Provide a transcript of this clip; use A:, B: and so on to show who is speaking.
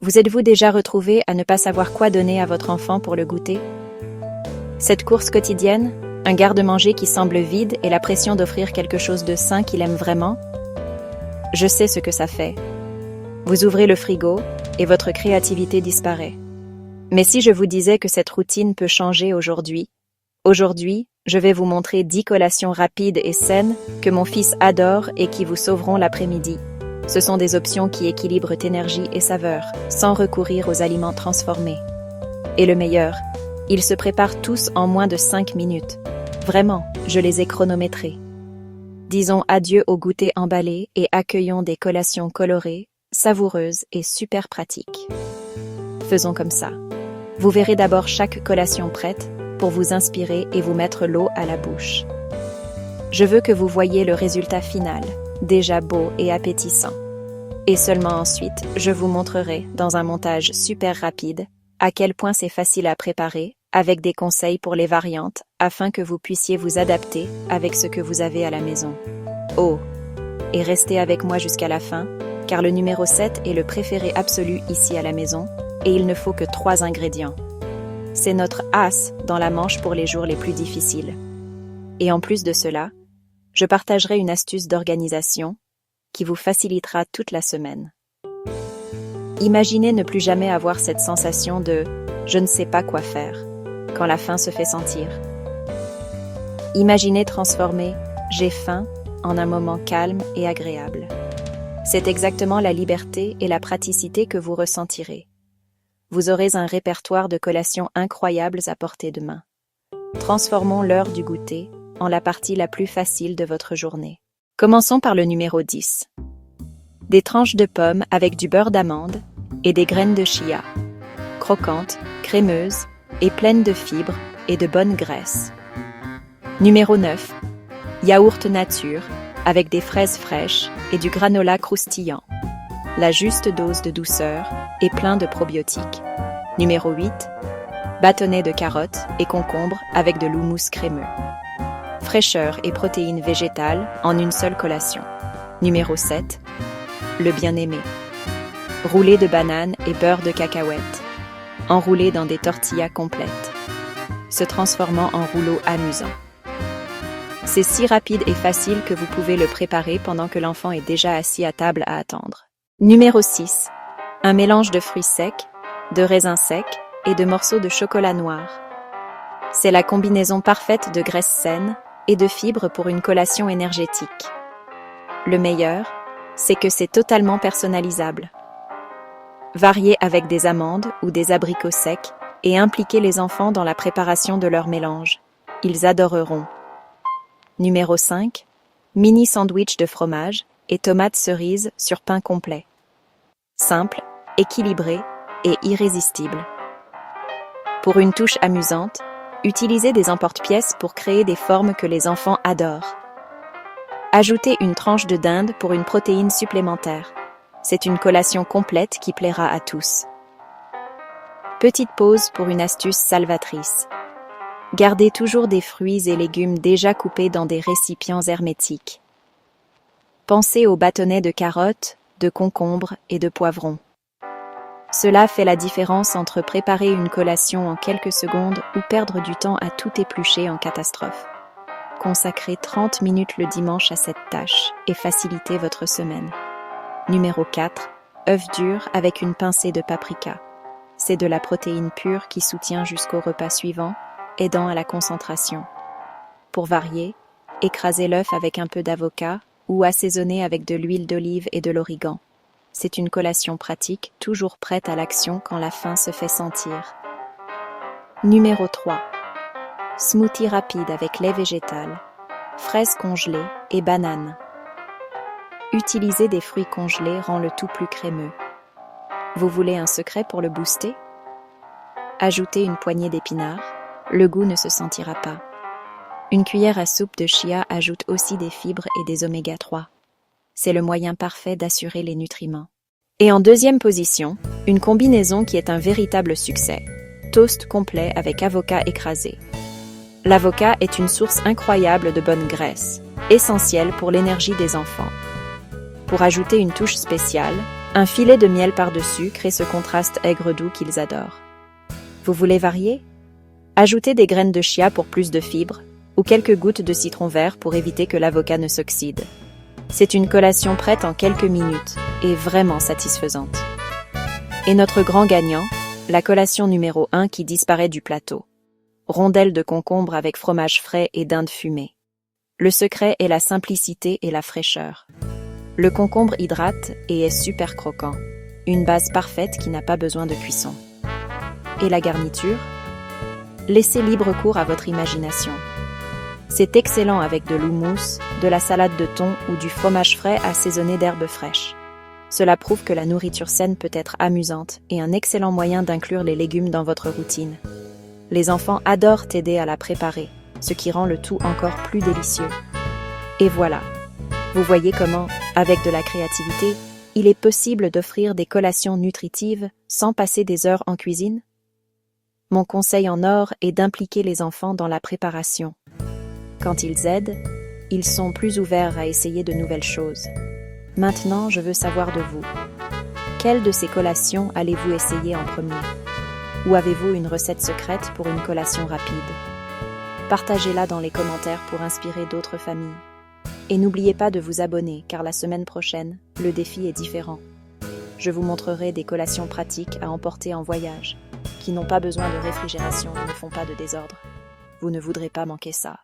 A: Vous êtes-vous déjà retrouvé à ne pas savoir quoi donner à votre enfant pour le goûter? Cette course quotidienne, un garde-manger qui semble vide et la pression d'offrir quelque chose de sain qu'il aime vraiment? Je sais ce que ça fait. Vous ouvrez le frigo et votre créativité disparaît. Mais si je vous disais que cette routine peut changer aujourd'hui, je vais vous montrer 10 collations rapides et saines que mon fils adore et qui vous sauveront l'après-midi. Ce sont des options qui équilibrent énergie et saveur, sans recourir aux aliments transformés. Et le meilleur, ils se préparent tous en moins de 5 minutes. Vraiment, je les ai chronométrés. Disons adieu au goûter emballé et accueillons des collations colorées, savoureuses et super pratiques. Faisons comme ça. Vous verrez d'abord chaque collation prête pour vous inspirer et vous mettre l'eau à la bouche. Je veux que vous voyiez le résultat final, déjà beau et appétissant. Et seulement ensuite, je vous montrerai, dans un montage super rapide, à quel point c'est facile à préparer, avec des conseils pour les variantes, afin que vous puissiez vous adapter avec ce que vous avez à la maison. Oh, et restez avec moi jusqu'à la fin, car le numéro 7 est le préféré absolu ici à la maison, et il ne faut que 3 ingrédients. C'est notre as dans la manche pour les jours les plus difficiles. Et en plus de cela, je partagerai une astuce d'organisation qui vous facilitera toute la semaine. Imaginez ne plus jamais avoir cette sensation de « je ne sais pas quoi faire » quand la faim se fait sentir. Imaginez transformer « j'ai faim » en un moment calme et agréable. C'est exactement la liberté et la praticité que vous ressentirez. Vous aurez un répertoire de collations incroyables à portée de main. Transformons l'heure du goûter en la partie la plus facile de votre journée. Commençons par le numéro 10. Des tranches de pommes avec du beurre d'amande et des graines de chia. Croquantes, crémeuses et pleines de fibres et de bonne graisse. Numéro 9. Yaourt nature avec des fraises fraîches et du granola croustillant. La juste dose de douceur et plein de probiotiques. Numéro 8. Bâtonnets de carottes et concombres avec de l'houmous crémeux. Fraîcheur et protéines végétales en une seule collation. Numéro 7. Le bien-aimé. Roulé de bananes et beurre de cacahuètes. Enroulé dans des tortillas complètes. Se transformant en rouleau amusant. C'est si rapide et facile que vous pouvez le préparer pendant que l'enfant est déjà assis à table à attendre. Numéro 6. Un mélange de fruits secs, de raisins secs et de morceaux de chocolat noir. C'est la combinaison parfaite de graisse saine et de fibres pour une collation énergétique. Le meilleur, c'est que c'est totalement personnalisable. Variez avec des amandes ou des abricots secs et impliquez les enfants dans la préparation de leur mélange. Ils adoreront. Numéro 5. Mini sandwich de fromage et tomates cerises sur pain complet. Simple, équilibré et irrésistible. Pour une touche amusante, utilisez des emporte-pièces pour créer des formes que les enfants adorent. Ajoutez une tranche de dinde pour une protéine supplémentaire. C'est une collation complète qui plaira à tous. Petite pause pour une astuce salvatrice. Gardez toujours des fruits et légumes déjà coupés dans des récipients hermétiques. Pensez aux bâtonnets de carottes, de concombres et de poivrons. Cela fait la différence entre préparer une collation en quelques secondes ou perdre du temps à tout éplucher en catastrophe. Consacrez 30 minutes le dimanche à cette tâche et facilitez votre semaine. Numéro 4. œufs durs avec une pincée de paprika. C'est de la protéine pure qui soutient jusqu'au repas suivant, aidant à la concentration. Pour varier, écrasez l'œuf avec un peu d'avocat ou assaisonnez avec de l'huile d'olive et de l'origan. C'est une collation pratique, toujours prête à l'action quand la faim se fait sentir. Numéro 3. Smoothie rapide avec lait végétal, fraises congelées et bananes. Utiliser des fruits congelés rend le tout plus crémeux. Vous voulez un secret pour le booster? Ajoutez une poignée d'épinards, le goût ne se sentira pas. Une cuillère à soupe de chia ajoute aussi des fibres et des oméga 3. C'est le moyen parfait d'assurer les nutriments. Et en deuxième position, une combinaison qui est un véritable succès. Toast complet avec avocat écrasé. L'avocat est une source incroyable de bonne graisse, essentielle pour l'énergie des enfants. Pour ajouter une touche spéciale, Un filet de miel par-dessus crée ce contraste aigre-doux qu'ils adorent. Vous voulez varier? Ajoutez des graines de chia pour plus de fibres, ou quelques gouttes de citron vert pour éviter que l'avocat ne s'oxyde. C'est une collation prête en quelques minutes et vraiment satisfaisante. Et notre grand gagnant, la collation numéro 1 qui disparaît du plateau. Rondelles de concombre avec fromage frais et dinde fumée. Le secret est la simplicité et la fraîcheur. Le concombre hydrate et est super croquant. Une base parfaite qui n'a pas besoin de cuisson. Et la garniture? Laissez libre cours à votre imagination. C'est excellent avec de l'houmous, de la salade de thon ou du fromage frais assaisonné d'herbes fraîches. Cela prouve que la nourriture saine peut être amusante et un excellent moyen d'inclure les légumes dans votre routine. Les enfants adorent t'aider à la préparer, ce qui rend le tout encore plus délicieux. Et voilà, vous voyez comment, avec de la créativité, il est possible d'offrir des collations nutritives sans passer des heures en cuisine? Mon conseil en or est d'impliquer les enfants dans la préparation. Quand ils aident, ils sont plus ouverts à essayer de nouvelles choses. Maintenant, je veux savoir de vous. Quelle de ces collations allez-vous essayer en premier? Ou avez-vous une recette secrète pour une collation rapide? Partagez-la dans les commentaires pour inspirer d'autres familles. Et n'oubliez pas de vous abonner, car la semaine prochaine, le défi est différent. Je vous montrerai des collations pratiques à emporter en voyage, qui n'ont pas besoin de réfrigération et ne font pas de désordre. Vous ne voudrez pas manquer ça.